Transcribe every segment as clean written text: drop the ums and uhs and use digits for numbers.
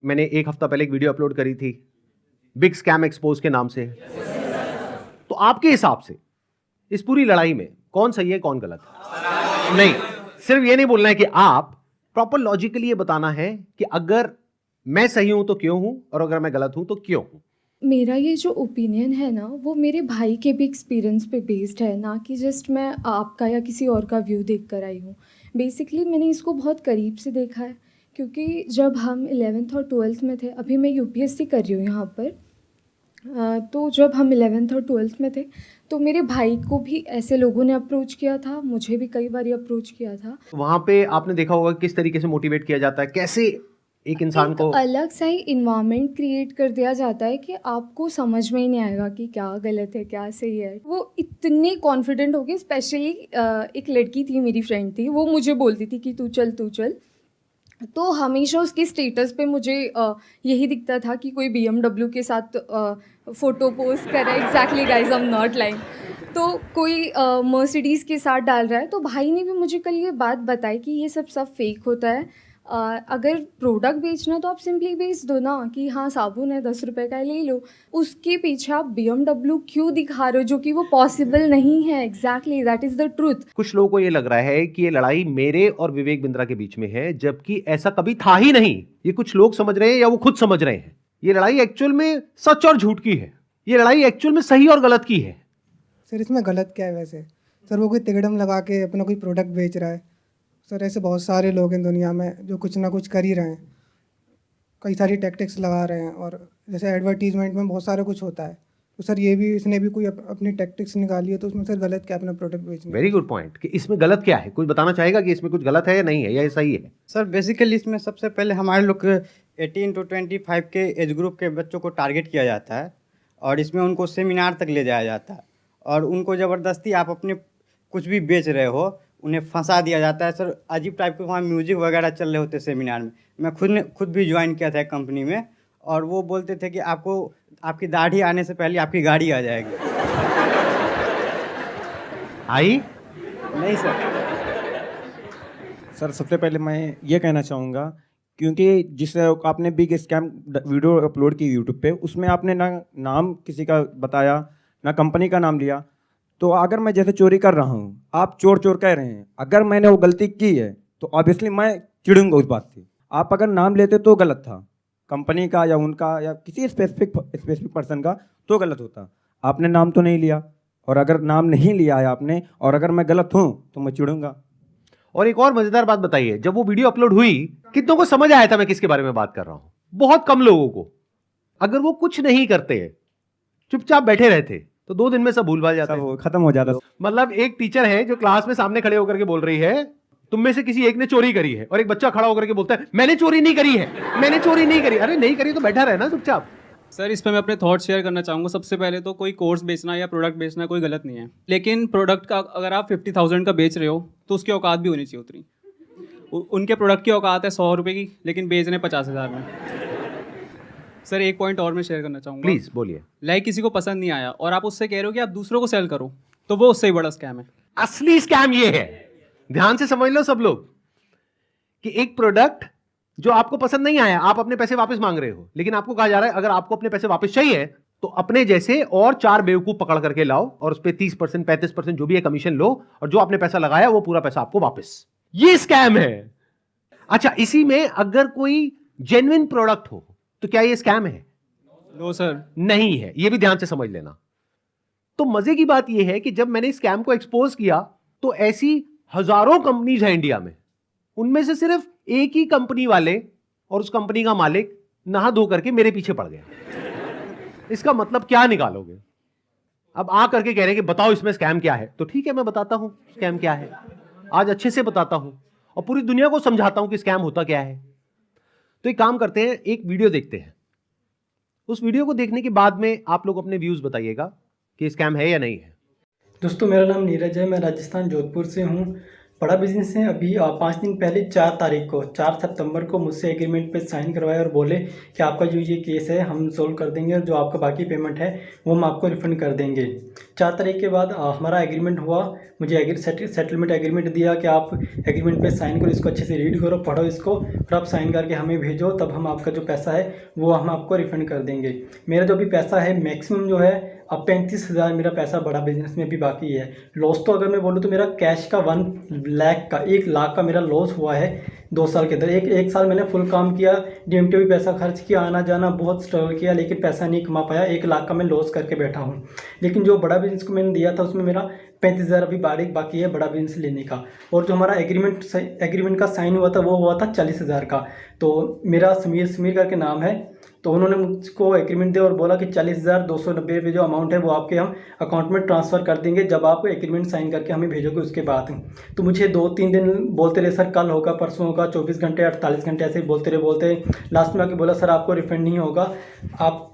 मैंने एक हफ्ता पहले एक वीडियो अपलोड करी थी बिग स्कैम एक्सपोज के नाम से। तो आपके हिसाब से इस पूरी लड़ाई में कौन सही है कौन गलत है? नहीं, सिर्फ ये नहीं बोलना है कि आप प्रॉपर लॉजिकली ये बताना है कि अगर मैं सही हूं तो क्यों हूं और अगर मैं गलत हूं तो क्यों हूं। मेरा ये जो ओपिनियन है ना, वो मेरे भाई के भी एक्सपीरियंस पे बेस्ड है, ना कि जस्ट मैं आपका या किसी और का व्यू देख कर आई हूँ। बेसिकली मैंने इसको बहुत करीब से देखा है, क्योंकि जब हम 11th और 12th में थे, अभी मैं यूपीएससी कर रही हूँ यहाँ पर, तो जब हम 11th और 12th में थे तो मेरे भाई को भी ऐसे लोगों ने अप्रोच किया था, मुझे भी कई बार अप्रोच किया था। वहां पे आपने देखा होगा किस तरीके से मोटिवेट किया जाता है, कैसे एक इंसान एक को अलग सा ही इन्वायरमेंट क्रिएट कर दिया जाता है कि आपको समझ में ही नहीं आएगा कि क्या गलत है क्या सही है। वो इतने कॉन्फिडेंट हो गए, स्पेशली एक लड़की थी, मेरी फ्रेंड थी, वो मुझे बोलती थी कि तू चल तू चल। तो हमेशा उसके स्टेटस पे मुझे यही दिखता था कि कोई BMW के साथ फ़ोटो पोस्ट कर रहा है। Exactly guys, I am not lying. तो कोई मर्सिडीज़ के साथ डाल रहा है। तो भाई ने भी मुझे कल ये बात बताई कि ये सब फेक होता है। अगर प्रोडक्ट बेचना तो आप सिंपली बेच दो ना, कि हाँ साबुन है 10 रुपए का, ले लो। उसके पीछे आप BMW क्यों दिखा रहे हो, जो कि वो पॉसिबल नहीं है। Exactly, that is the truth. कुछ लोगों को ये लग रहा है कि ये लड़ाई मेरे और विवेक बिंद्रा के बीच में है, जबकि ऐसा कभी था ही नहीं। ये कुछ लोग समझ रहे हैं या वो खुद समझ रहे हैं। ये लड़ाई एक्चुअल में सच और झूठ की है। ये लड़ाई एक्चुअल में सही और गलत की है। सर इसमें गलत क्या है वैसे? सर वो कोई तिकड़म लगा के अपना कोई प्रोडक्ट बेच रहा है। सर ऐसे बहुत सारे लोग हैं दुनिया में जो कुछ ना कुछ कर ही रहे हैं, कई सारी टैक्टिक्स लगा रहे हैं। और जैसे एडवर्टीजमेंट में बहुत सारा कुछ होता है, तो सर ये भी इसने भी कोई अपनी टैक्टिक्स निकाली है, तो उसमें सर गलत क्या है अपना प्रोडक्ट बेचने वेरी गुड पॉइंट कि इसमें गलत क्या है। कोई बताना चाहेगा कि इसमें कुछ गलत है या नहीं है या ये सही है? सर बेसिकली इसमें सबसे पहले हमारे लोग 18 to 25 के एज ग्रुप के बच्चों को टारगेट किया जाता है और इसमें उनको सेमिनार तक ले जाया जाता है और उनको ज़बरदस्ती आप अपने कुछ भी बेच रहे हो उन्हें फंसा दिया जाता है। सर अजीब टाइप के वहाँ म्यूजिक वगैरह चल रहे होते सेमिनार में। मैं खुद भी ज्वाइन किया था कंपनी में और वो बोलते थे कि आपको आपकी दाढ़ी आने से पहले आपकी गाड़ी आ जाएगी। आई नहीं सर। सर सबसे पहले मैं ये कहना चाहूँगा, क्योंकि जिस आपने बिग स्कैम वीडियो अपलोड की यूट्यूब पे, उसमें आपने ना नाम किसी का बताया ना कंपनी का नाम लिया। तो अगर मैं जैसे चोरी कर रहा हूँ, आप चोर चोर कह रहे हैं, अगर मैंने वो गलती की है तो ऑब्वियसली मैं चिढ़ूंगा उस बात से। आप अगर नाम लेते तो गलत था, कंपनी का या उनका या किसी स्पेसिफिक पर्सन का, तो गलत होता। आपने नाम तो नहीं लिया, और अगर नाम नहीं लिया है आपने और अगर मैं गलत हूँ तो मैं चिढ़ूंगा। और एक और मजेदार बात बताइए, जब वो वीडियो अपलोड हुई कितनों को समझ आया था मैं किसके बारे में बात कर रहा हूं? बहुत कम लोगों को। अगर वो कुछ नहीं करते, चुपचाप बैठे रहते, तो 2 दिन में सब भूल भाल जाता सब खत्म हो जाता। मतलब एक टीचर है जो क्लास में सामने खड़े होकर के बोल रही है तुम में से किसी एक ने चोरी करी है, और एक बच्चा खड़ा होकर के बोलता है मैंने चोरी नहीं करी है, मैंने चोरी नहीं करी। अरे नहीं करी तो बैठा रहे ना चुपचाप। सर इस पर मैं अपने थॉट शेयर करना चाहूँगा। सबसे पहले तो कोई कोर्स बेचना या प्रोडक्ट बेचना कोई गलत नहीं है, लेकिन प्रोडक्ट का अगर आप 50,000 का बेच रहे हो तो उसकी औकात भी होनी चाहिए उतनी। उनके प्रोडक्ट की औकात है 100 रुपये की, लेकिन बेच रहे हैं 50,000 में। सर एक पॉइंट और मैं शेयर करना चाहूँगा। प्लीज बोलिए। लाइक किसी को पसंद नहीं आया और आप उससे कह रहे हो कि आप दूसरों को सेल करो, तो वो उससे ही बड़ा स्कैम है। असली स्कैम ये है, ध्यान से समझ लो सब लोग, कि एक प्रोडक्ट जो आपको पसंद नहीं आया, आप अपने पैसे वापस मांग रहे हो, लेकिन आपको कहा जा रहा है अगर आपको अपने पैसे वापस चाहिए तो अपने जैसे और 4 बेवकूफ पकड़ करके लाओ और उस पर 30% 35% जो भी है कमीशन लो, और जो आपने पैसा लगाया वो पूरा पैसा आपको वापस। ये स्कैम है। अच्छा, इसी में अगर कोई जेन्युइन प्रोडक्ट हो तो क्या ये स्कैम है? नो सर, नहीं है। ये भी ध्यान से समझ लेना। तो मजे की बात यह है कि जब मैंने स्कैम को एक्सपोज किया तो ऐसी हजारों कंपनीज हैं इंडिया में, उनमें से सिर्फ एक ही कंपनी वाले और उस कंपनी का मालिक नहा धो करके मेरे पीछे पड़ गया। इसका मतलब क्या निकालोगे? अब आ करके कह रहे हैं कि बताओ इसमें स्कैम क्या है, तो ठीक है मैं बताता हूं स्कैम क्या है। आज अच्छे से बताता हूं और पूरी दुनिया को समझाता हूं कि स्कैम होता क्या है। तो एक काम करते हैं, एक वीडियो देखते हैं। उस वीडियो को देखने के बाद में आप लोग अपने व्यूज बताइएगा कि स्कैम है या नहीं है। दोस्तों मेरा नाम नीरज है, मैं राजस्थान जोधपुर से हूँ। बड़ा बिजनेस है। अभी 5 दिन पहले 4 तारीख को 4 सितंबर को मुझसे एग्रीमेंट पे साइन करवाए और बोले कि आपका जो ये केस है हम सोल्व कर देंगे और जो आपका बाकी पेमेंट है वो हम आपको रिफ़ंड कर देंगे। 4 तारीख के बाद हमारा एग्रीमेंट हुआ। मुझे सेटलमेंट एग्रीमेंट दिया कि आप एग्रीमेंट पे साइन करो, इसको अच्छे से रीड करो, पढ़ो इसको, फिर आप साइन करके हमें भेजो, तब हम आपका जो पैसा है वो हम आपको रिफ़ंड कर देंगे। मेरा जो भी पैसा है मैक्सिमम जो है अब 35,000 मेरा पैसा बड़ा बिजनेस में भी बाकी है। लॉस तो अगर मैं बोलूँ तो मेरा कैश का 1 लाख का मेरा लॉस हुआ है 2 साल के अंदर। एक साल मैंने फुल काम किया, DMT भी पैसा खर्च किया, आना जाना बहुत स्ट्रगल किया, लेकिन पैसा नहीं कमा पाया। 1 लाख का मैं लॉस करके बैठा हूँ। लेकिन जो बड़ा बिजनेस को मैंने दिया था उसमें मेरा 35,000 अभी बाकी है बड़ा बिजनेस लेने का। और जो हमारा एग्रीमेंट का साइन हुआ था वो हुआ था 40,000 का। तो मेरा समीर करके नाम है, तो उन्होंने मुझको एग्रीमेंट दिया और बोला कि 40,290 रुपये जो अमाउंट है वो आपके हम अकाउंट में ट्रांसफ़र कर देंगे जब आप एग्रीमेंट साइन करके हमें भेजोगे उसके बाद। तो मुझे 2-3 दिन बोलते रहे, सर कल होगा, परसों होगा, 24 घंटे 48 घंटे ऐसे ही बोलते लास्ट में आके बोला सर आपको रिफंड नहीं होगा, आप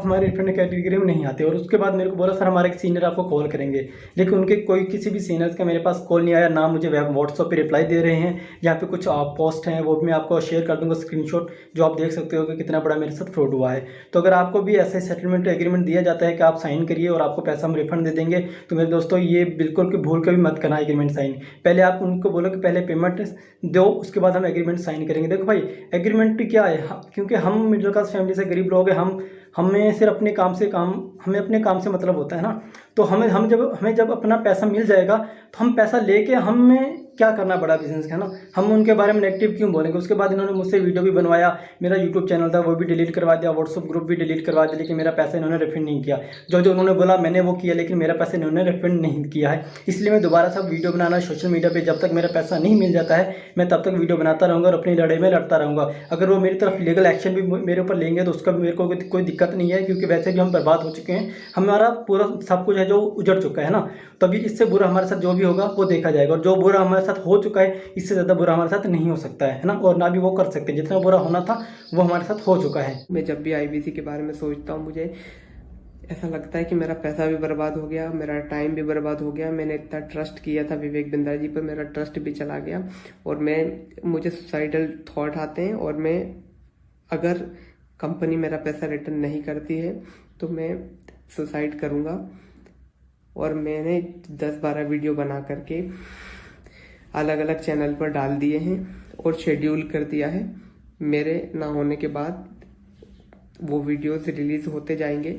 हमारे रिफंड कैटेगरी में नहीं आते। और उसके बाद मेरे को बोला सर हमारे एक सीनियर आपको कॉल करेंगे, लेकिन उनके किसी भी सीनियर्स का मेरे पास कॉल नहीं आया, ना मुझे व्हाट्सएप पे रिप्लाई दे रहे हैं। यहाँ पे कुछ पोस्ट हैं वो भी मैं आपको शेयर कर दूंगा स्क्रीनशॉट, जो आप देख सकते हो कि कितना बड़ा मेरे साथ फ्रॉड हुआ है। तो अगर आपको भी ऐसे सेटलमेंट एग्रीमेंट दिया जाता है कि आप साइन करिए और आपको पैसा हम रिफंड दे देंगे, तो मेरे दोस्तों ये बिल्कुल भी भूल कर भी मत करना एग्रीमेंट साइन। पहले आप उनको बोलो कि पहले पेमेंट दो, उसके बाद हम एग्रीमेंट साइन करेंगे। देखो भाई एग्रीमेंट क्या है, क्योंकि हम मिडिल क्लास फैमिली से गरीब लोग हैं, हमें सिर्फ अपने काम से मतलब होता है ना। तो हमें जब अपना पैसा मिल जाएगा तो हम पैसा लेके हमें क्या करना बड़ा बिजनेस है ना, हम उनके बारे में नेगेटिव क्यों बोलेंगे। उसके बाद इन्होंने मुझसे वीडियो भी बनवाया, मेरा यूट्यूब चैनल था वो भी डिलीट करवा दिया, व्हाट्सअप ग्रुप भी डिलीट करवा दिया, लेकिन मेरा पैसा इन्होंने रिफंड नहीं किया। जो उन्होंने बोला मैंने वो किया, लेकिन मेरा पैसा इन्होंने रिफंड नहीं किया है। इसलिए मैं दोबारा सब वीडियो बनाना सोशल मीडिया पर जब तक मेरा पैसा नहीं मिल जाता है मैं तब तक वीडियो बनाता रहूँगा और अपनी लड़ाई में लड़ता रहूँगा। अगर वो मेरी तरफ लीगल एक्शन भी मेरे ऊपर लेंगे तो उसका मेरे को कोई दिक्कत नहीं है, क्योंकि वैसे भी हम बर्बाद हो चुके हैं, हमारा पूरा सब कुछ है जो उजड़ चुका है ना। तभी इससे बुरा हमारे साथ जो भी होगा वो देखा जाएगा, और जो बुरा हमारे साथ हो चुका है इससे ज़्यादा बुरा हमारे साथ नहीं हो सकता है ना, और ना भी वो कर सकते। जितना बुरा होना था वो हमारे साथ हो चुका है। मैं जब भी IBC के बारे में सोचता हूँ मुझे ऐसा लगता है कि मेरा पैसा भी बर्बाद हो गया, मेरा टाइम भी बर्बाद हो गया। मैंने इतना ट्रस्ट किया था विवेक बिंद्रा जी पर, मेरा ट्रस्ट भी चला गया और मुझे सुसाइडल थॉट आते हैं। और मैं अगर कंपनी मेरा पैसा रिटर्न नहीं करती है तो मैं सुसाइड करूँगा। और मैंने 10-12 वीडियो बना करके अलग अलग चैनल पर डाल दिए हैं और शेड्यूल कर दिया है। मेरे ना होने के बाद वो वीडियोस रिलीज होते जाएंगे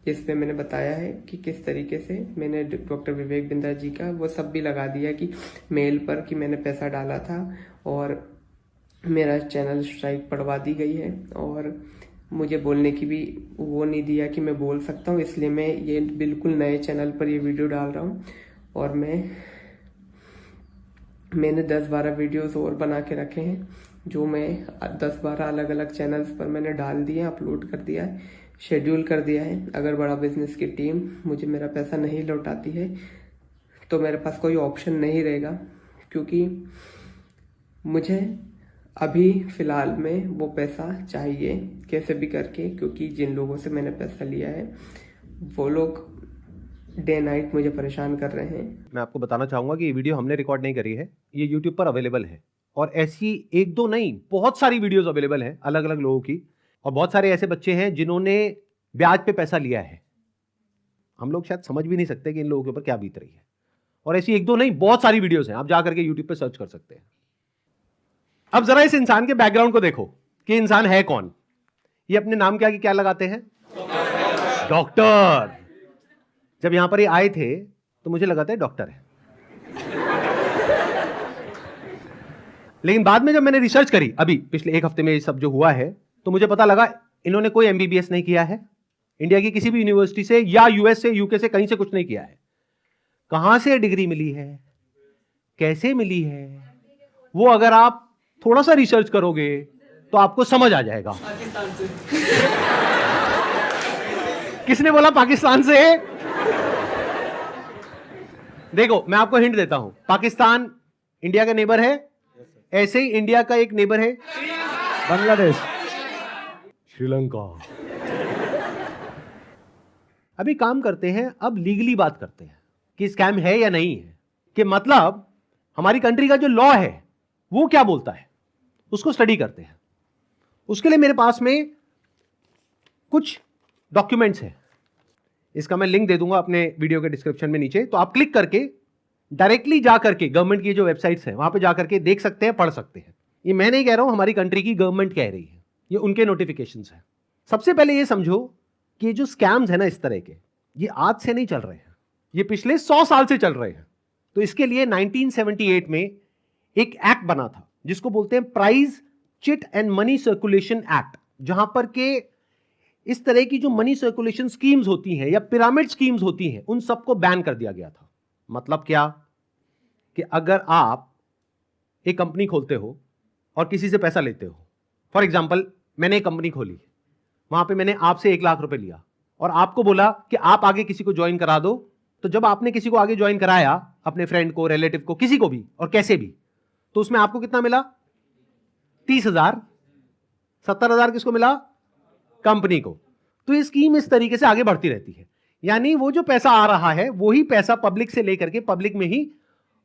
जिसमें मैंने बताया है कि किस तरीके से मैंने डॉक्टर विवेक बिंद्रा जी का वो सब भी लगा दिया कि मेल पर कि मैंने पैसा डाला था, और मेरा चैनल स्ट्राइक पड़वा दी गई है। और मुझे बोलने की भी वो नहीं दिया कि मैं बोल सकता हूँ, इसलिए मैं ये बिल्कुल नए चैनल पर ये वीडियो डाल रहा हूँ। और मैंने 10-12 वीडियोस और बना के रखे हैं जो मैं 10-12 अलग अलग चैनल्स पर मैंने डाल दिए, अपलोड कर दिया है, शेड्यूल कर दिया है। अगर बड़ा बिजनेस की टीम मुझे मेरा पैसा नहीं लौटाती है तो मेरे पास कोई ऑप्शन नहीं रहेगा, क्योंकि मुझे अभी फ़िलहाल में वो पैसा चाहिए कैसे भी करके, क्योंकि जिन लोगों से मैंने पैसा लिया है वो लोग डे नाइट मुझे परेशान कर रहे हैं। मैं आपको बताना चाहूँगा कि ये वीडियो हमने रिकॉर्ड नहीं करी है, ये यूट्यूब पर अवेलेबल है, और ऐसी 1-2 नहीं बहुत सारी वीडियोस अवेलेबल हैं अलग अलग लोगों की। और बहुत सारे ऐसे बच्चे हैं जिन्होंने ब्याज पे पैसा लिया है, हम लोग शायद समझ भी नहीं सकते कि इन लोगों के ऊपर क्या बीत रही है। और ऐसी 1-2 नहीं बहुत सारी वीडियोस हैं, आप जा करके यूट्यूब पे सर्च कर सकते हैं। अब जरा इस इंसान के बैकग्राउंड को देखो कि इंसान है कौन। ये अपने नाम के आगे क्या लगाते हैं? डॉक्टर। जब यहां पर ये आए थे तो मुझे लगा था डॉक्टर है, लेकिन बाद में जब मैंने रिसर्च करी अभी पिछले 1 हफ्ते में ये सब जो हुआ है, तो मुझे पता लगा इन्होंने कोई MBBS नहीं किया है, इंडिया की किसी भी यूनिवर्सिटी से या US से UK से कहीं से कुछ नहीं किया है। कहां से डिग्री मिली है, कैसे मिली है, वो अगर आप थोड़ा सा रिसर्च करोगे तो आपको समझ आ जाएगा। पाकिस्तान से। किसने बोला पाकिस्तान से? देखो मैं आपको हिंट देता हूं, पाकिस्तान इंडिया का नेबर है, ऐसे ही इंडिया का एक नेबर है बांग्लादेश, श्रीलंका। अभी काम करते हैं, अब लीगली बात करते हैं कि स्कैम है या नहीं है। कि मतलब हमारी कंट्री का जो लॉ है वो क्या बोलता है, उसको स्टडी करते हैं। उसके लिए मेरे पास में कुछ डॉक्यूमेंट्स हैं, इसका मैं लिंक दे दूंगा अपने वीडियो के डिस्क्रिप्शन में नीचे, तो आप क्लिक करके डायरेक्टली जा करके गवर्नमेंट की जो वेबसाइट्स हैं वहां पे जा करके देख सकते हैं, पढ़ सकते हैं। ये मैं नहीं कह रहा हूं, हमारी कंट्री की गवर्नमेंट कह रही है, ये उनके नोटिफिकेशंस हैं। सबसे पहले ये समझो कि ये जो स्कैम्स है ना इस तरह के, ये आज से नहीं चल रहे हैं, ये पिछले 100 साल से चल रहे हैं। तो इसके लिए 1978 में एक एक्ट बना था जिसको बोलते हैं prize chit and money circulation act, जहां पर के इस तरह की जो मनी सर्कुलेशन स्कीम्स होती हैं या पिरामिड स्कीम्स होती हैं उन सबको बैन कर दिया गया था। मतलब क्या कि अगर आप एक कंपनी खोलते हो और किसी से पैसा लेते हो, फॉर एग्जांपल मैंने एक कंपनी खोली, वहां पे मैंने आपसे 1 लाख रुपए लिया और आपको बोला कि आप आगे किसी को ज्वाइन करा दो, तो जब आपने किसी को आगे ज्वाइन कराया, अपने फ्रेंड को, रिलेटिव को, किसी को भी और कैसे भी, तो उसमें आपको कितना मिला? 30,000। 70,000 किसको मिला? कंपनी को। तो ये स्कीम इस तरीके से आगे बढ़ती रहती है, यानी वो जो पैसा आ रहा है वही पैसा पब्लिक से लेकर के पब्लिक में ही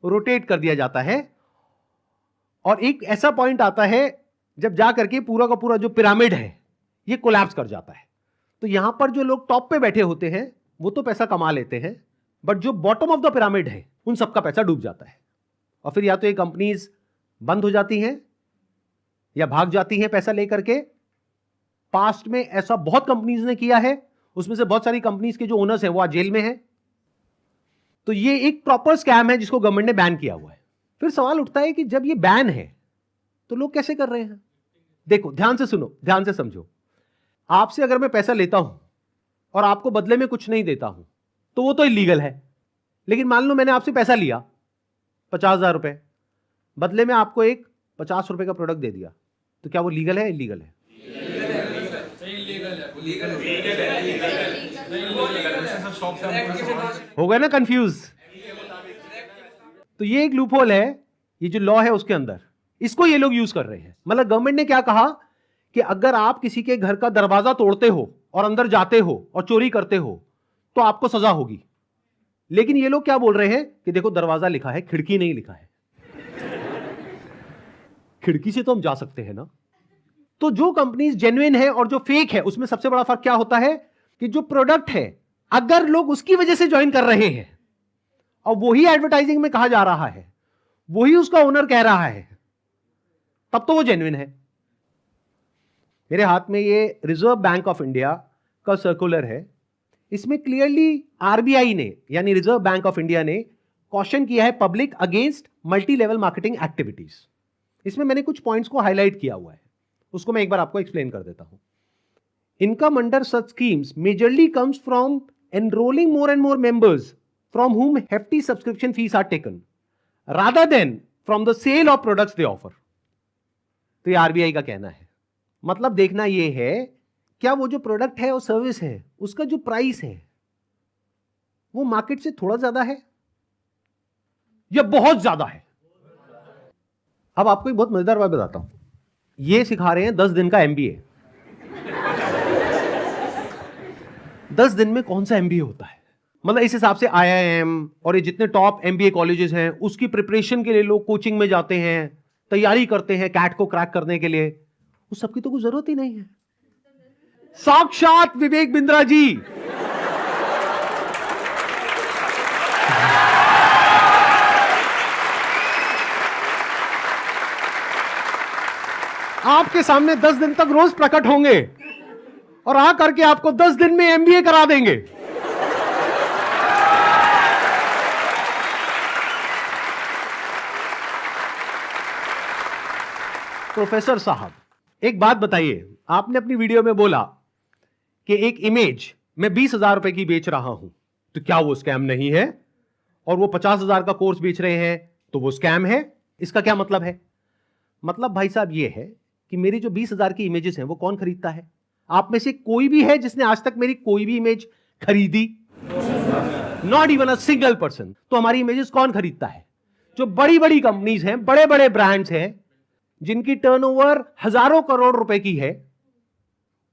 रोटेट कर दिया जाता है। और एक ऐसा पॉइंट आता है जब जा करके पूरा का पूरा जो पिरामिड है ये कोलैप्स कर जाता है। तो यहां पर जो लोग टॉप पे बैठे होते हैं वो तो पैसा कमा लेते हैं, बट जो बॉटम ऑफ द पिरामिड है उन सबका पैसा डूब जाता है। और फिर या तो ये कंपनीज बंद हो जाती हैं या भाग जाती हैं पैसा लेकर के। पास्ट में ऐसा बहुत कंपनीज ने किया है, उसमें से बहुत सारी कंपनीज के जो ओनर्स हैं वो आज जेल में हैं। तो ये एक प्रॉपर स्कैम है जिसको गवर्नमेंट ने बैन किया हुआ है। फिर सवाल उठता है कि जब ये बैन है तो लोग कैसे कर रहे हैं? देखो, ध्यान से सुनो, ध्यान से समझो। आपसे अगर मैं पैसा लेता हूं और आपको बदले में कुछ नहीं देता हूं तो वो तो इलीगल है। लेकिन मान लो मैंने आपसे पैसा लिया 50,000 रुपए, बदले में आपको एक 50 रुपए का प्रोडक्ट दे दिया, तो क्या वो लीगल है? इलीगल है? हो गए ना कंफ्यूज? तो ये एक लूपहोल है, ये जो लॉ है उसके अंदर, इसको ये लोग यूज कर रहे हैं। मतलब गवर्नमेंट ने क्या कहा कि अगर आप किसी के घर का दरवाजा तोड़ते हो और अंदर जाते हो और चोरी करते हो तो आपको सजा होगी। लेकिन ये लोग क्या बोल रहे हैं कि देखो दरवाजा लिखा है, खिड़की नहीं लिखा है। खिड़की से तो हम जा सकते हैं ना। तो जो कंपनीज जेन्युइन है और जो फेक है उसमें सबसे बड़ा फर्क क्या होता है कि जो प्रोडक्ट है अगर लोग उसकी वजह से ज्वाइन कर रहे हैं और वही एडवर्टाइजिंग में कहा जा रहा है, वही उसका ओनर कह रहा है, तब तो वो जेन्युइन है। मेरे हाथ में ये रिजर्व बैंक ऑफ इंडिया का सर्कुलर है। इसमें क्लियरली आरबीआई ने यानी रिजर्व बैंक ऑफ इंडिया ने कॉशन किया है public against multi level marketing activities. इसमें मैंने कुछ पॉइंट्स को हाईलाइट किया हुआ है, उसको मैं एक बार आपको एक्सप्लेन कर देता हूं। Income under such schemes majorly comes from enrolling more and more members from whom hefty subscription fees are taken rather than from the sale of products they offer। तो ये आरबीआई का कहना है। मतलब देखना ये है क्या वो जो प्रोडक्ट है और सर्विस है उसका जो प्राइस है वो मार्केट से थोड़ा ज्यादा है या बहुत ज्यादा है। अब आपको एक बहुत मजेदार बात बताता हूं। ये सिखा रहे हैं 10 दिन का एमबीए। 10 दिन में कौन सा एमबीए होता है? मतलब इस हिसाब से आईआईएम और ये जितने टॉप एमबीए कॉलेजेस हैं उसकी प्रिपरेशन के लिए लोग कोचिंग में जाते हैं, तैयारी करते हैं कैट को क्रैक करने के लिए, उस सबकी तो कोई जरूरत ही नहीं है। साक्षात विवेक बिंद्रा जी आपके सामने 10 दिन तक रोज प्रकट होंगे और आ करके आपको 10 दिन में एमबीए करा देंगे। प्रोफेसर साहब एक बात बताइए, आपने अपनी वीडियो में बोला कि एक इमेज मैं 20,000 रुपए की बेच रहा हूं, तो क्या वो स्कैम नहीं है? और वो 50,000 का कोर्स बेच रहे हैं तो वो स्कैम है? इसका क्या मतलब है? मतलब भाई साहब ये है कि मेरी जो 20,000 की इमेजेस हैं वो कौन खरीदता है? आप में से कोई भी है जिसने आज तक मेरी कोई भी इमेज खरीदी? Not even a single person. तो हमारी इमेजेस कौन खरीदता है? जो बड़ी बड़ी कंपनीज हैं, बड़े बड़े ब्रांड्स हैं जिनकी टर्नओवर हजारों करोड़ रुपए की है,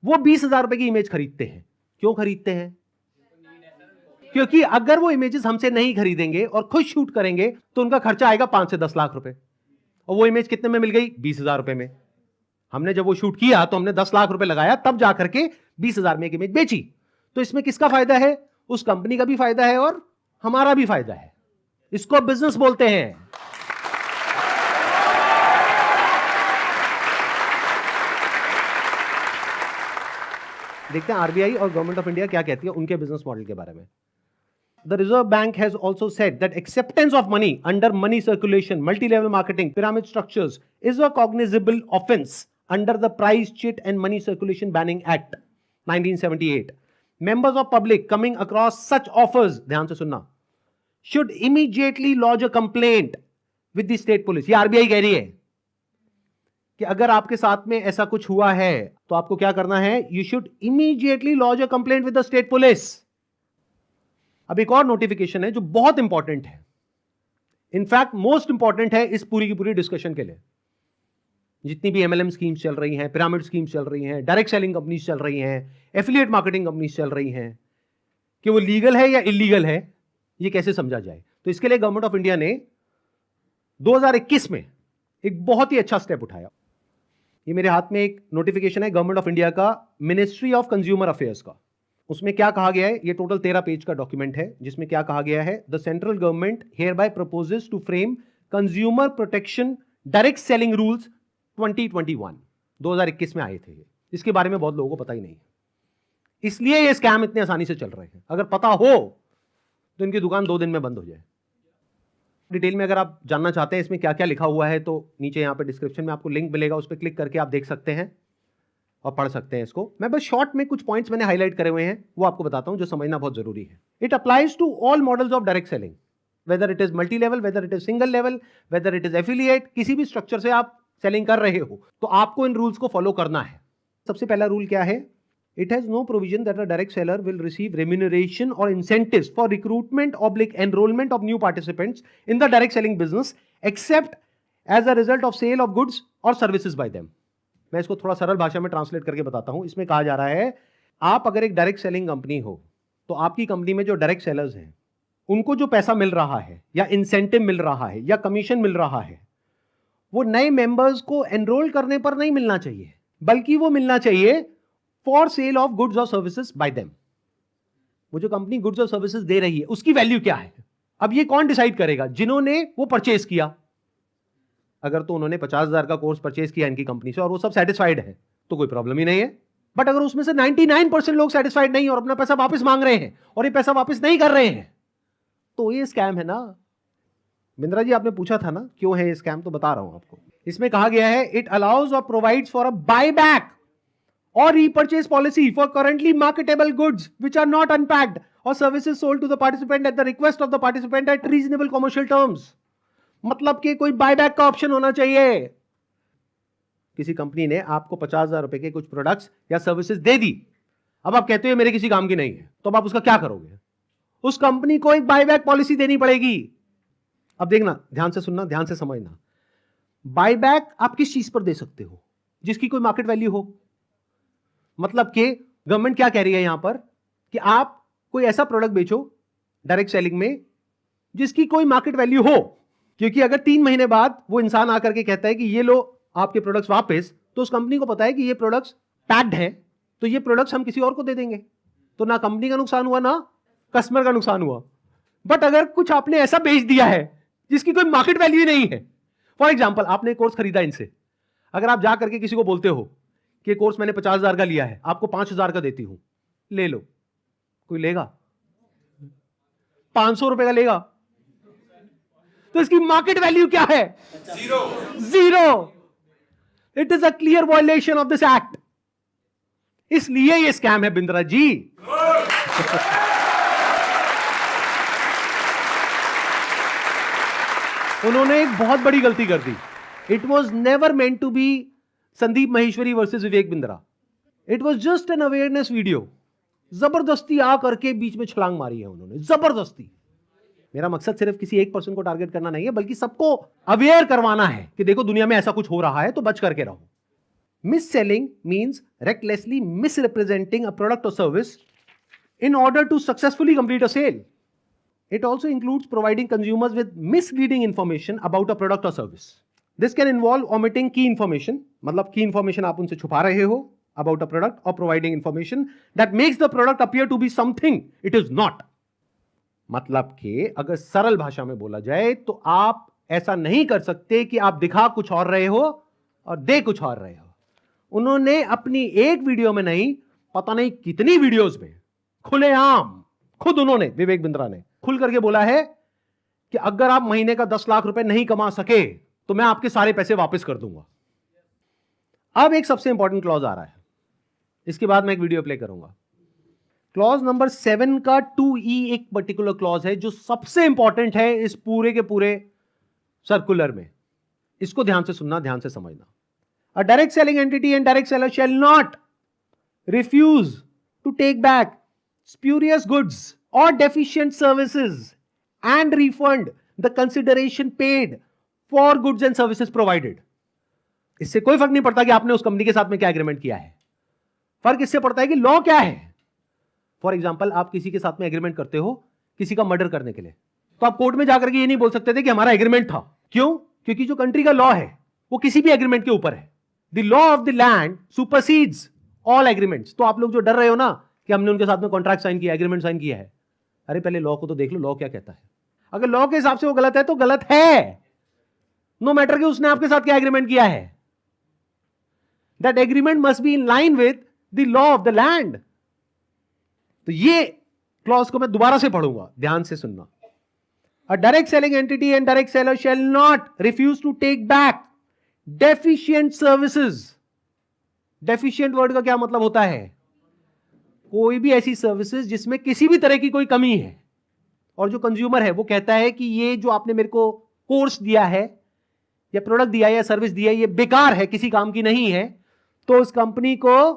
वो 20,000 रुपए की इमेज खरीदते हैं। क्यों खरीदते हैं? क्योंकि अगर वो इमेजेस हमसे नहीं खरीदेंगे और खुद शूट करेंगे तो उनका खर्चा आएगा 5 से 10 लाख रुपए, और वो इमेज कितने में मिल गई? 20,000 रुपए में। हमने जब वो शूट किया तो हमने 10 लाख रुपए लगाया, तब जाकर के 20,000 में एक इमेज बेची। तो इसमें किसका फायदा है? उस कंपनी का भी फायदा है और हमारा भी फायदा है। इसको बिजनेस बोलते हैं। देखते हैं आरबीआई और गवर्नमेंट ऑफ इंडिया क्या कहती है उनके बिजनेस मॉडल के बारे में। The Reserve Bank has also said that acceptance of money under money circulation, multi-level marketing, pyramid structures is a cognizable offense under the Price Cheat and Money Circulation Banning Act 1978. Members of public coming across such offers, ध्यान से सुनना, should immediately lodge a complaint with the state police. ये RBI कह रही है कि अगर आपके साथ में ऐसा कुछ हुआ है तो आपको क्या करना है? You should immediately lodge a complaint with the state police. अब एक और नोटिफिकेशन है जो बहुत इंपॉर्टेंट है, इनफैक्ट मोस्ट इंपॉर्टेंट है इस पूरी की पूरी डिस्कशन के लिए। जितनी भी एमएलएम स्कीम्स चल रही हैं, पिरामिड स्कीम्स चल रही हैं, डायरेक्ट सेलिंग कंपनीज चल रही हैं, एफिलिएट मार्केटिंग कंपनीज चल रही हैं, कि वो लीगल है या इलीगल है, ये कैसे समझा जाए। तो इसके लिए गवर्नमेंट ऑफ इंडिया ने 2021 में एक बहुत ही अच्छा स्टेप उठाया। ये मेरे हाथ में एक नोटिफिकेशन है गवर्नमेंट ऑफ इंडिया का, मिनिस्ट्री ऑफ कंज्यूमर अफेयर्स का। उसमें क्या कहा गया है? ये टोटल 13 पेज का डॉक्यूमेंट है, जिसमें क्या कहा गया है? The central government hereby proposes to frame consumer protection direct selling rules 2021। 2021 में आए थे ये। इसके बारे में बहुत लोगों को पता ही नहीं है, इसलिए ये स्कैम इतने आसानी से चल रहे हैं। अगर पता हो तो इनकी दुकान 2 दिन में बंद हो जाए। डिटेल में अगर आप जानना चाहते हैं इसमें क्या क्या लिखा हुआ है तो नीचे यहाँ पे डिस्क्रिप्शन में आपको लिंक मिलेगा, उस पर क्लिक करके आप देख सकते हैं और पढ़ सकते हैं इसको। मैं बस शॉर्ट में कुछ पॉइंट्स मैंने हाईलाइट करे हुए हैं, वो आपको बताता हूं जो समझना बहुत जरूरी है। It applies to all models of direct selling, whether it is multi level, whether it is single level, whether it is affiliate, किसी भी स्ट्रक्चर से आप सेलिंग कर रहे हो तो आपको इन रूल्स को फॉलो करना है। सबसे पहला रूल क्या है? It has no provision that a direct seller will receive remuneration और incentives for recruitment oblique enrolment of new participants in the direct selling business except as a result of sale of goods और services by them. मैं इसको थोड़ा सरल भाषा में translate करके बताता हूं। इसमें कहा जा रहा है, आप अगर एक डायरेक्ट सेलिंग कंपनी हो तो आपकी कंपनी में जो डायरेक्ट सेलर्स हैं उनको जो पैसा मिल रहा है या इंसेंटिव मिल रहा है या कमीशन मिल रहा है, वो नए मेंबर्स को एनरोल करने पर नहीं मिलना चाहिए, बल्कि वो मिलना चाहिए फॉर सेल ऑफ गुड्स और सर्विसेज बाय देम। वो जो कंपनी गुड्स और सर्विसेज दे रही है उसकी वैल्यू क्या है? अब ये कौन डिसाइड करेगा? जिन्होंने वो परचेज किया। अगर तो उन्होंने 50,000 का कोर्स परचेज किया इनकी कंपनी से और वो सब सेटिस्फाइड है तो कोई प्रॉब्लम ही नहीं है। बट अगर उसमें से 99% लोग सेटिस्फाइड नहीं और अपना पैसा वापस मांग रहे हैं और ये पैसा वापस नहीं कर रहे हैं तो ये स्कैम है ना। बिंद्रा जी आपने पूछा था ना क्यों है ये स्कैम, तो बता रहा हूं आपको। इसमें कहा गया है, इट अलाउज और provides for a buy back or repurchase policy for currently marketable goods which are not unpacked or services sold to the participant at the request of the participant at reasonable commercial terms। मतलब कि कोई buyback का option होना चाहिए। किसी company ने आपको 50,000 रुपए के कुछ प्रोडक्ट्स या सर्विसेज दे दी, अब आप कहते हो मेरे किसी काम की नहीं है, तो अब आप उसका क्या करोगे? उस कंपनी को एक बायबैक पॉलिसी देनी पड़ेगी। अब देखना, ध्यान से सुनना, ध्यान से समझना। बायबैक आप किस चीज पर दे सकते हो? जिसकी कोई मार्केट वैल्यू हो। मतलब कि गवर्नमेंट क्या कह रही है यहां पर कि आप कोई ऐसा प्रोडक्ट बेचो डायरेक्ट सेलिंग में जिसकी कोई मार्केट वैल्यू हो, क्योंकि अगर 3 महीने बाद वो इंसान आकर के कहता है कि ये लो आपके प्रोडक्ट्स वापस, तो उस कंपनी को पता है कि ये प्रोडक्ट्स पैक्ड हैं, तो ये प्रोडक्ट्स हम किसी और को दे देंगे, तो ना कंपनी का नुकसान हुआ ना कस्टमर का नुकसान हुआ। बट अगर कुछ आपने ऐसा बेच दिया है जिसकी कोई मार्केट वैल्यू नहीं है, फॉर एग्जाम्पल आपने कोर्स खरीदा इनसे, अगर आप जा करके किसी को बोलते हो कि कोर्स मैंने 50,000 का लिया है, आपको 5,000 का देती हूं, ले लो, कोई लेगा? 500 रुपए का लेगा? तो इसकी मार्केट वैल्यू क्या है? Zero. It is a clear violation of this act. इसलिए ये स्कैम है बिंद्रा जी। उन्होंने एक बहुत बड़ी गलती कर दी। It was never meant to be Sandeep Maheshwari versus Vivek Bindra. It was just an awareness video. जबरदस्ती आकर के बीच में छलांग मारी है उन्होंने, जबरदस्ती। मेरा मकसद सिर्फ किसी एक पर्सन को टारगेट करना नहीं है, बल्कि सबको अवेयर करवाना है कि देखो दुनिया में ऐसा कुछ हो रहा है, तो बच करके रहो। Miss selling means recklessly misrepresenting a product or service in order to successfully complete a sale. It also includes providing consumers with misleading information about a product or service. This can involve omitting key information, मतलब key information आप उनसे छुपा रहे हो about a product, or providing information that makes the product appear to be something it is not. मतलब कि अगर सरल भाषा में बोला जाए तो आप ऐसा नहीं कर सकते कि आप दिखा कुछ और रहे हो और दे कुछ और रहे हो। उन्होंने अपनी एक वीडियो में नहीं, पता नहीं कितनी वीडियोस में खुलेआम खुद उन्होंने, विवेक बिंद्रा ने खुल करके बोला है कि अगर आप महीने का 10 लाख रुपए नहीं कमा सके तो मैं आपके सारे पैसे वापस कर दूंगा। अब एक सबसे इंपॉर्टेंट क्लॉज आ रहा है, इसके बाद मैं एक वीडियो प्ले करूंगा। क्लॉज नंबर 7 का 2E एक पर्टिकुलर क्लॉज है जो सबसे इंपॉर्टेंट है इस पूरे के पूरे सर्कुलर में। इसको ध्यान से सुनना, ध्यान से समझना। A direct selling entity and direct seller shall not refuse to take back spurious goods or deficient services and refund the consideration paid for goods and services provided. इससे कोई फर्क नहीं पड़ता कि आपने उस कंपनी के साथ में क्या एग्रीमेंट किया है, फर्क इससे पड़ता है कि लॉ क्या है। फॉर एग्जाम्पल, आप किसी के साथ में एग्रीमेंट करते हो किसी का मर्डर करने के लिए, तो आप कोर्ट में जाकर के ये नहीं बोल सकते थे कि हमारा एग्रीमेंट था। क्यों? क्योंकि जो कंट्री का लॉ है वो किसी भी एग्रीमेंट के ऊपर है। The law of the land supersedes all agreements. तो आप लोग जो डर रहे हो ना कि हमने उनके साथ में कॉन्ट्रैक्ट साइन किया, एग्रीमेंट साइन किया है, अरे पहले लॉ को तो देख लो, लॉ क्या कहता है। अगर लॉ के हिसाब से वो गलत है तो गलत है, नो मैटर कि उसने आपके साथ क्या एग्रीमेंट किया है। That agreement must be in line with the law of the land. तो ये क्लॉज को मैं दोबारा से पढ़ूंगा, ध्यान से सुनना। A direct selling entity and direct seller shall not refuse to take back deficient services. Deficient word का क्या मतलब होता है? कोई भी ऐसी सर्विसेज जिसमें किसी भी तरह की कोई कमी है और जो कंज्यूमर है वो कहता है कि ये जो आपने मेरे को कोर्स दिया है या प्रोडक्ट दिया है या सर्विस दिया है ये बेकार है, किसी काम की नहीं है, तो उस कंपनी को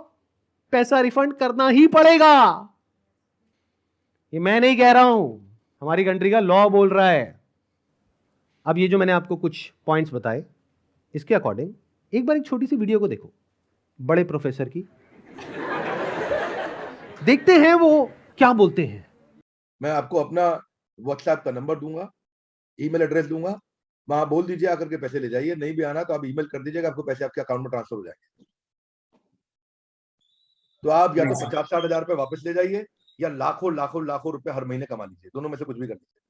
पैसा रिफंड करना ही पड़ेगा। ये मैं नहीं कह रहा हूं, हमारी कंट्री का लॉ बोल रहा है। अब ये जो मैंने आपको कुछ पॉइंट्स बताए, इसके अकॉर्डिंग एक बार एक छोटी सी वीडियो को देखो, बड़े प्रोफेसर की, देखते हैं वो क्या बोलते हैं। मैं आपको अपना व्हाट्सएप का नंबर दूंगा, ईमेल एड्रेस दूंगा, वहां बोल दीजिए आकर के पैसे ले जाइए। नहीं भी आना तो आप ईमेल कर दीजिएगा, आपको पैसे आपके अकाउंट में ट्रांसफर हो जाएंगे। तो आप या तो 50-60 हजार रुपए वापस ले जाइए या लाखों लाखों लाखों रुपए हर महीने कमा लीजिए, दोनों में से कुछ भी कर लीजिए।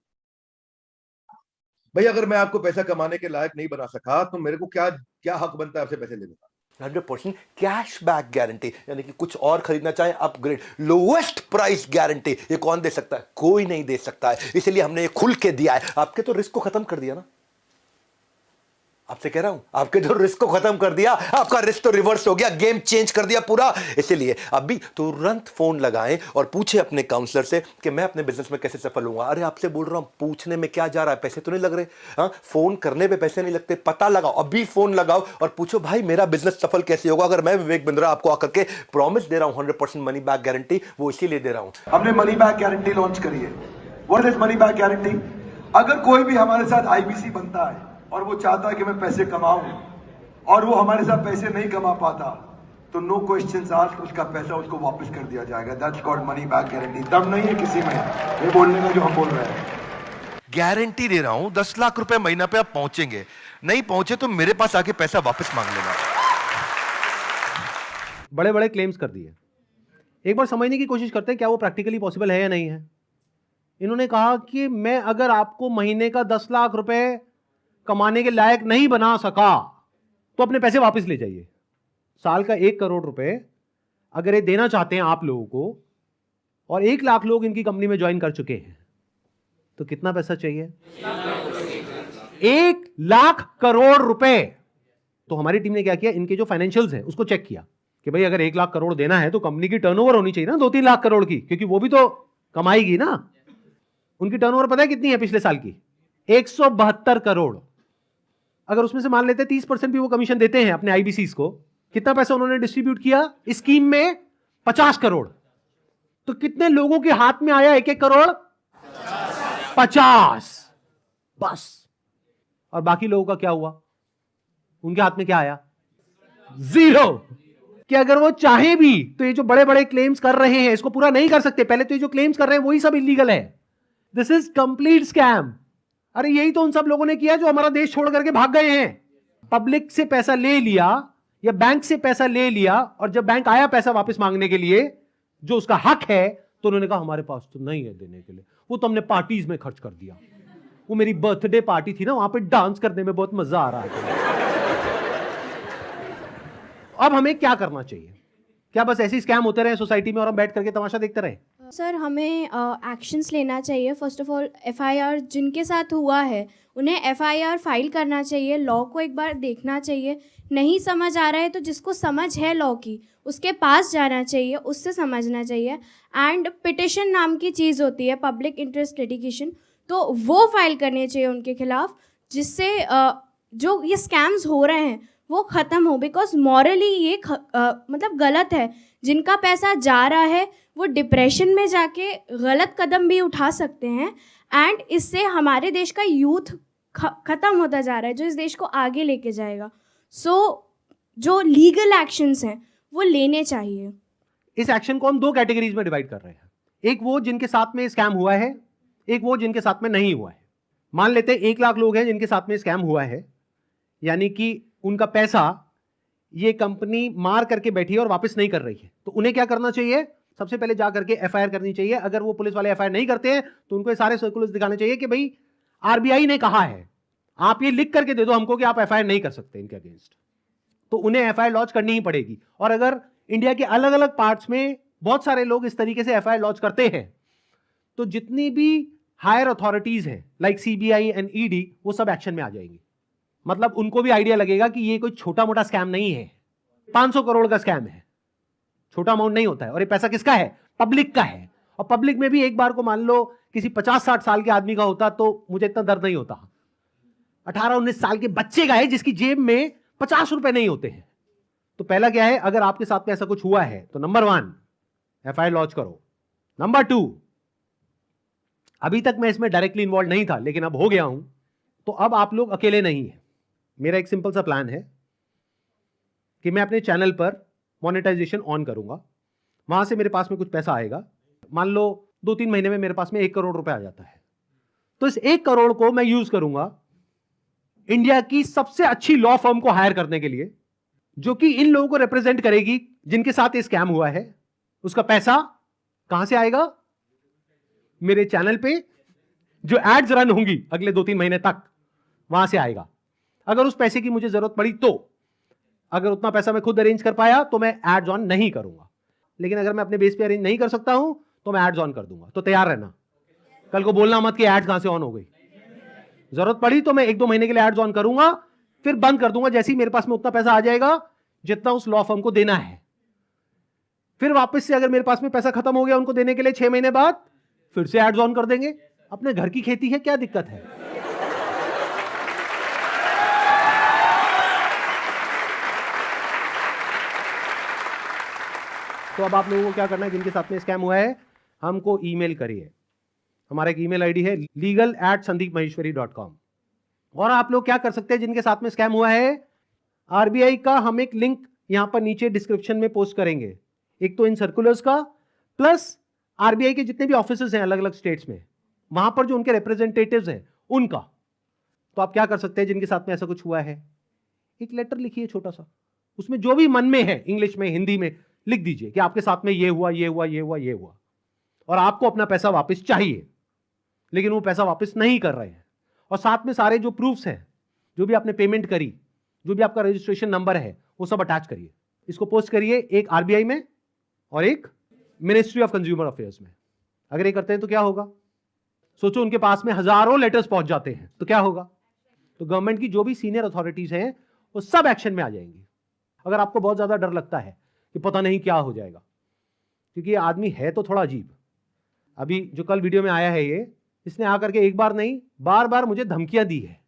भाई अगर मैं आपको पैसा कमाने के लायक नहीं बना सका तो मेरे को क्या हक बनता है आपसे पैसे लेने का। 100% कैश बैक गारंटी, यानी कि कुछ और खरीदना चाहे अपग्रेड, लोएस्ट प्राइस गारंटी, ये कौन दे सकता है? कोई नहीं दे सकता है, इसलिए हमने ये खुल के दिया है। आपके तो रिस्क को खत्म कर दिया ना, आपसे कह रहा हूं, आपके जो रिस्क को खत्म कर दिया, आपका रिस्क तो रिवर्स हो गया, गेम चेंज कर दिया पूरा। इसीलिए अभी तुरंत फोन लगाएं और पूछे अपने काउंसलर से कि मैं अपने बिजनेस में कैसे सफल होऊंगा। अरे आपसे बोल रहा हूं, पूछने में क्या जा रहा है, पैसे तो नहीं लग रहे। हाँ, फोन करने पे पैसे नहीं लगते, पता लगाओ, अभी फोन लगाओ और पूछो भाई मेरा बिजनेस सफल कैसे होगा। अगर मैं विवेक बिंद्रा आपको आकर के प्रॉमिस दे रहा हूं 100% मनी बैक गारंटी, वो इसीलिए दे रहा हूं। हमने मनी बैक गारंटी लॉन्च करी है। What is money back guarantee? अगर कोई भी हमारे साथ आईबीसी बनता है और वो चाहता है कि मैं पैसे कमाऊं और वो हमारे साथ पैसे नहीं कमा पाता, तो नो क्वेश्चंस आस्क्ड, उसका पैसा उसको वापस कर दिया जाएगा। That's called money back guarantee. दम नहीं है किसी में ये बोलने का जो हम बोल रहे हैं। गारंटी दे रहा हूं, 10 लाख रुपए महीना पे आप पहुंचेंगे, नहीं पहुंचे तो मेरे पास आके पैसा वापस मांग लेना। बड़े बड़े क्लेम्स कर दिए, एक बार समझने की कोशिश करते हैं क्या वो प्रैक्टिकली पॉसिबल है या नहीं है। इन्होंने कहा कि मैं अगर आपको महीने का 10 लाख रुपए कमाने के लायक नहीं बना सका तो अपने पैसे वापस ले जाइए। साल का 1 करोड़ रुपए अगर ये देना चाहते हैं आप लोगों को और 1 लाख लोग इनकी कंपनी में ज्वाइन कर चुके हैं, तो कितना पैसा चाहिए? 1 लाख करोड़ रुपए। तो हमारी टीम ने क्या किया, इनके जो फाइनेंशियल्स हैं उसको चेक किया कि भाई अगर 1 लाख करोड़ देना है तो कंपनी की टर्नओवर होनी चाहिए ना 2-3 लाख करोड़ की, क्योंकि वो भी तो कमाएगी ना। उनकी टर्नओवर पता है कितनी है पिछले साल की? 172 करोड़। अगर उसमें से मान लेते 30% भी वो कमीशन देते हैं अपने आईबीसीज को, कितना पैसा उन्होंने डिस्ट्रीब्यूट किया इस स्कीम में? 50 करोड़। तो कितने लोगों के हाथ में आया 1-1 करोड़? 50 बस। और बाकी लोगों का क्या हुआ? उनके हाथ में क्या आया? 0। कि अगर वो चाहे भी तो ये जो बड़े बड़े क्लेम्स कर रहे हैं इसको पूरा नहीं कर सकते। पहले तो ये जो क्लेम्स कर रहे हैं वही सब इलीगल है। This is complete scam. अरे यही तो उन सब लोगों ने किया जो हमारा देश छोड़ करके भाग गए हैं। पब्लिक से पैसा ले लिया या बैंक से पैसा ले लिया, और जब बैंक आया पैसा वापस मांगने के लिए जो उसका हक है, तो उन्होंने कहा हमारे पास तो नहीं है देने के लिए, वो तो हमने पार्टीज में खर्च कर दिया। वो मेरी बर्थडे पार्टी थी ना, वहां पे डांस करने में बहुत मजा आ रहा था। अब हमें क्या करना चाहिए? क्या बस ऐसे स्कैम होते रहे सोसाइटी में और हम बैठ करके तमाशा देखते रहे? सर, हमें एक्शंस लेना चाहिए। फर्स्ट ऑफ ऑल एफआईआर जिनके साथ हुआ है उन्हें एफआईआर फाइल करना चाहिए। लॉ को एक बार देखना चाहिए। नहीं समझ आ रहा है तो जिसको समझ है लॉ की उसके पास जाना चाहिए, उससे समझना चाहिए। एंड पिटिशन नाम की चीज़ होती है, पब्लिक इंटरेस्ट लिटिगेशन, तो वो फाइल करनी चाहिए उनके खिलाफ, जिससे जो ये स्कैम्स हो रहे हैं वो ख़त्म हो। बिकॉज मॉरली ये मतलब गलत है। जिनका पैसा जा रहा है वो डिप्रेशन में जाके गलत कदम भी उठा सकते हैं, एंड इससे हमारे देश का यूथ ख़त्म होता जा रहा है जो इस देश को आगे लेके जाएगा। सो जो लीगल एक्शंस हैं वो लेने चाहिए। इस एक्शन को हम दो कैटेगरीज में डिवाइड कर रहे हैं। एक वो जिनके साथ में स्कैम हुआ है, एक वो जिनके साथ में नहीं हुआ है। मान लेते हैं 1 लाख लोग हैं जिनके साथ में स्कैम हुआ है, यानी कि उनका पैसा ये कंपनी मार करके बैठी है और वापस नहीं कर रही है। तो उन्हें क्या करना चाहिए? सबसे पहले जा करके एफआईआर करनी चाहिए। अगर वो पुलिस वाले एफआईआर नहीं करते हैं तो उनको सारे सर्कुलर्स दिखाने चाहिए कि भाई आरबीआई ने कहा है, आप ये लिख करके दे दो हमको कि आप एफआईआर नहीं कर सकते इनके अगेंस्ट। तो उन्हें एफआईआर लॉन्च करनी ही पड़ेगी। और अगर इंडिया के अलग अलग पार्ट्स में बहुत सारे लोग इस तरीके से एफआईआर लॉन्च करते हैं, तो जितनी भी हायर अथॉरिटीज हैं लाइक सीबीआई एंड ईडी, वो सब एक्शन में आ जाएंगी। मतलब उनको भी आइडिया लगेगा कि ये कोई छोटा मोटा स्कैम नहीं है, 500 करोड़ का स्कैम है, छोटा अमाउंट नहीं होता है। और ये पैसा किसका है? पब्लिक का है। और पब्लिक में भी एक बार को मान लो किसी 50-60 साल के आदमी का होता तो मुझे इतना दर्द नहीं होता। 18-19 साल के बच्चे का है जिसकी जेब में 50 रुपए नहीं होते हैं। तो पहला क्या है, अगर आपके साथ में ऐसा कुछ हुआ है तो नंबर 1 एफआईआर लॉन्च करो। नंबर 2, अभी तक मैं इसमें डायरेक्टली इन्वॉल्व नहीं था लेकिन अब हो गया हूं, तो अब आप लोग अकेले नहीं हैं। मेरा एक सिंपल सा प्लान है कि मैं अपने चैनल पर मोनेटाइजेशन ऑन करूंगा। वहां से मेरे पास में कुछ पैसा आएगा। मान लो 2-3 महीने में मेरे पास में 1 करोड़ रुपए आ जाता है। तो इस 1 करोड़ को मैं यूज करूंगा इंडिया की सबसे अच्छी लॉ फर्म को हायर करने के लिए, जो कि इन लोगों को रिप्रेजेंट करेगी जिनके साथ ये स्कैम हुआ है। उसका पैसा कहां से आएगा? मेरे चैनल पे जो एड्स रन होंगी अगले 2-3 महीने तक, वहां से आएगा। अगर उस पैसे की मुझे जरूरत पड़ी तो, अगर उतना पैसा मैं खुद अरेंज कर पाया तो मैं एड्स ऑन नहीं करूंगा। लेकिन अगर मैं अपने बेस पे अरेंज नहीं कर सकता हूं तो मैं एड्स ऑन कर दूंगा। तो तैयार रहना, कल को बोलना मत कि एड्स कहां से ऑन हो गई। जरूरत पड़ी तो मैं 1-2 महीने के लिए एड्स ऑन करूंगा, फिर बंद कर दूंगा जैसे ही मेरे पास में उतना पैसा आ जाएगा जितना उस लॉ फर्म को देना है। फिर वापस से अगर मेरे पास में पैसा खत्म हो गया उनको देने के लिए 6 महीने बाद, फिर से एड्स ऑन कर देंगे। अपने घर की खेती है, क्या दिक्कत है? तो अब आप लोगों को क्या करना है, जिनके साथ में स्कैम हुआ है हमको ईमेल करिए। हमारा एक ईमेल आईडी है legal@sandeepmaheshwari.com। और आप लोग क्या कर सकते हैं जिनके साथ में स्कैम हुआ है, आरबीआई का हम एक लिंक यहां पर नीचे डिस्क्रिप्शन में पोस्ट करेंगे। एक तो इन सर्कुलर्स का, प्लस आरबीआई के जितने भी ऑफिसेज हैं अलग अलग स्टेट्स में, वहां पर जो उनके रिप्रेजेंटेटिव्स हैं उनका। तो आप क्या कर सकते हैं जिनके साथ में ऐसा कुछ हुआ है, एक लेटर लिखिए छोटा सा, उसमें जो भी मन में है इंग्लिश में हिंदी में लिख दीजिए कि आपके साथ में ये हुआ, ये हुआ, ये हुआ, ये हुआ, और आपको अपना पैसा वापस चाहिए, लेकिन वो पैसा वापस नहीं कर रहे हैं। और साथ में सारे जो प्रूफ्स हैं, जो भी आपने पेमेंट करी, जो भी आपका रजिस्ट्रेशन नंबर है, वो सब अटैच करिए। इसको पोस्ट करिए, एक आरबीआई में और एक मिनिस्ट्री ऑफ कंज्यूमर अफेयर्स में। अगर ये करते हैं तो क्या होगा? सोचो उनके पास में हजारों लेटर्स पहुंच जाते हैं तो क्या होगा? तो गवर्नमेंट की जो भी सीनियर अथॉरिटीज हैं वो सब एक्शन में आ जाएंगी। अगर आपको बहुत ज्यादा डर लगता है कि पता नहीं क्या हो जाएगा, क्योंकि ये आदमी है तो थोड़ा अजीब। अभी जो कल वीडियो में आया है ये, इसने आकर के एक बार नहीं बार बार मुझे धमकियां दी है,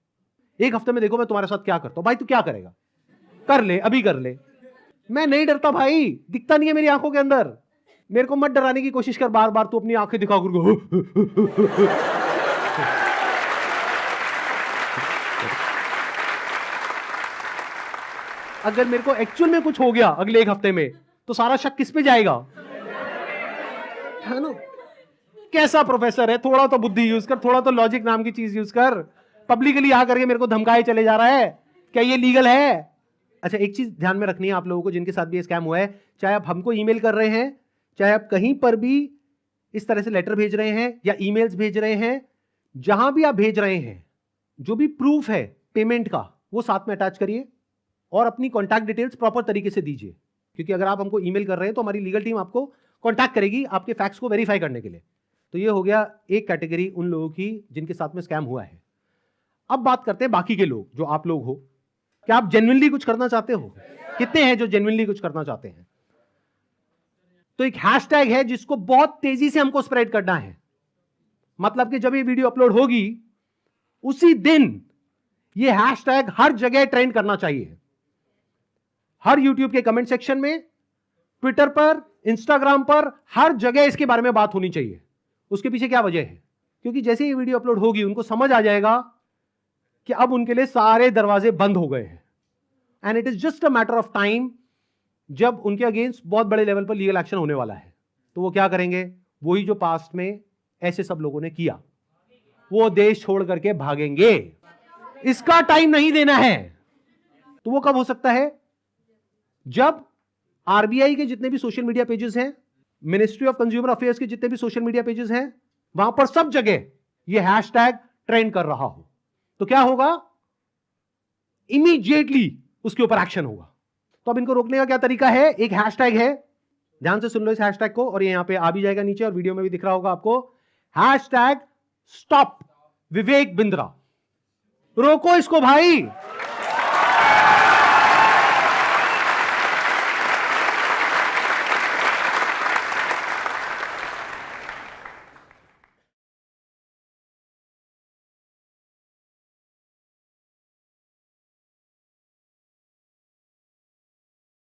1 हफ्ते में देखो मैं तुम्हारे साथ क्या करता हूं। भाई तू क्या करेगा? कर ले, अभी कर ले। मैं नहीं डरता भाई, दिखता नहीं है मेरी आंखों के अंदर। मेरे को मत डराने की कोशिश कर बार बार, तू अपनी आंखें दिखा कर। अगर मेरे को एक्चुअल में कुछ हो गया अगले 1 हफ्ते में, तो सारा शक किस पे जाएगा? है ना? कैसा प्रोफेसर है? थोड़ा तो बुद्धि यूज कर, थोड़ा तो लॉजिक नाम की चीज यूज कर। पब्लिकली आ करके मेरे को धमकाए चले जा रहा है, क्या ये लीगल है? अच्छा, एक चीज ध्यान में रखनी है आप लोगों को जिनके साथ भी स्कैम हुआ है, चाहे आप हमको ईमेल कर रहे हैं, चाहे आप कहीं पर भी इस तरह से लेटर भेज रहे हैं या ईमेल्स भेज रहे हैं, जहां भी आप भेज रहे हैं, जो भी प्रूफ है पेमेंट का वो साथ में अटैच करिए और अपनी कॉन्टैक्ट डिटेल्स प्रॉपर तरीके से दीजिए, क्योंकि अगर आप हमको ईमेल कर रहे हैं तो हमारी लीगल टीम आपको कॉन्टैक्ट करेगी आपके फैक्ट्स को वेरीफाई करने के लिए। तो ये हो गया एक कैटेगरी उन लोगों की जिनके साथ में स्कैम हुआ है। अब बात करते हैं बाकी के लोग, जो आप लोग हो। क्या आप जेन्युइनली कुछ करना चाहते हो? कितने हैं जो जेन्युइनली कुछ करना चाहते हैं? तो एक हैशटैग है जिसको बहुत तेजी से हमको स्प्रेड करना है। मतलब कि जब ये वीडियो अपलोड होगी उसी दिन ये हैशटैग हर जगह ट्रेंड करना चाहिए। हर यूट्यूब के कमेंट सेक्शन में, ट्विटर पर, इंस्टाग्राम पर, हर जगह इसके बारे में बात होनी चाहिए। उसके पीछे क्या वजह है? क्योंकि जैसे ये वीडियो अपलोड होगी उनको समझ आ जाएगा कि अब उनके लिए सारे दरवाजे बंद हो गए हैं, and it is just a matter of time जब उनके अगेंस्ट बहुत बड़े लेवल पर लीगल एक्शन होने वाला है। तो वो क्या करेंगे? वही जो पास्ट में ऐसे सब लोगों ने किया, वो देश छोड़ करके भागेंगे। इसका टाइम नहीं देना है। तो वो कब हो सकता है? जब आरबीआई के जितने भी सोशल मीडिया पेजेस हैं, मिनिस्ट्री ऑफ कंज्यूमर अफेयर्स के जितने भी सोशल मीडिया पेजेस हैं, वहां पर सब जगह ये हैशटैग ट्रेंड कर रहा हो, तो क्या होगा? इमीडिएटली उसके ऊपर एक्शन होगा। तो अब इनको रोकने का क्या तरीका है? एक हैशटैग है, ध्यान से सुन लो इस हैशटैग को, और ये यहां पे आ भी जाएगा नीचे और वीडियो में भी दिख रहा होगा आपको। Hashtag stop Vivek Bindra. रोको इसको भाई।